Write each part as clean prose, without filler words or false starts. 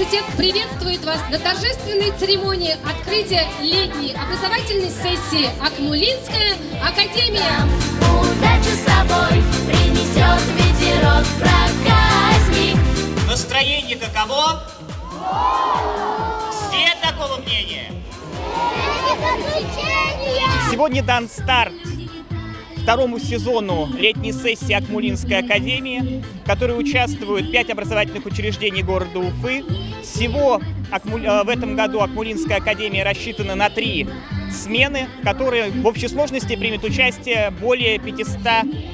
университет приветствует вас на торжественной церемонии открытия летней образовательной сессии «Акмулинская академия». Удачу с собой принесет ветерок проказник. Настроение каково? Все такого мнения? Сегодня дан старт второму сезону летней сессии Акмулинской академии, в которой участвуют 5 образовательных учреждений города Уфы. Всего в этом году Акмулинская академия рассчитана на 3 смены, в которые в общей сложности примет участие более 500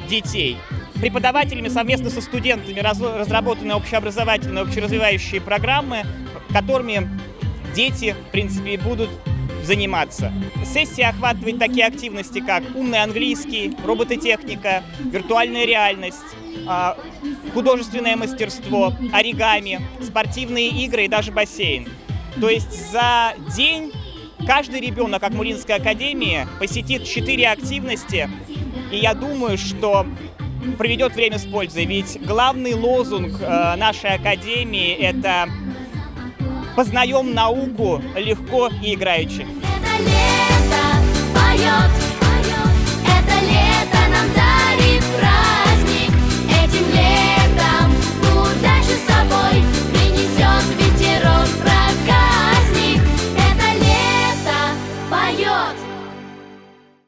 детей. Преподавателями совместно со студентами разработаны общеобразовательные, общеразвивающие программы, которыми дети, в принципе, будут заниматься. Сессия охватывает такие активности, как умный английский, робототехника, виртуальная реальность, художественное мастерство, оригами, спортивные игры и даже бассейн. То есть за день каждый ребенок Акмулинской академии посетит 4 активности, и я думаю, что проведет время с пользой. Ведь главный лозунг нашей академии – это «Познаем науку легко и играючи». Это лето поет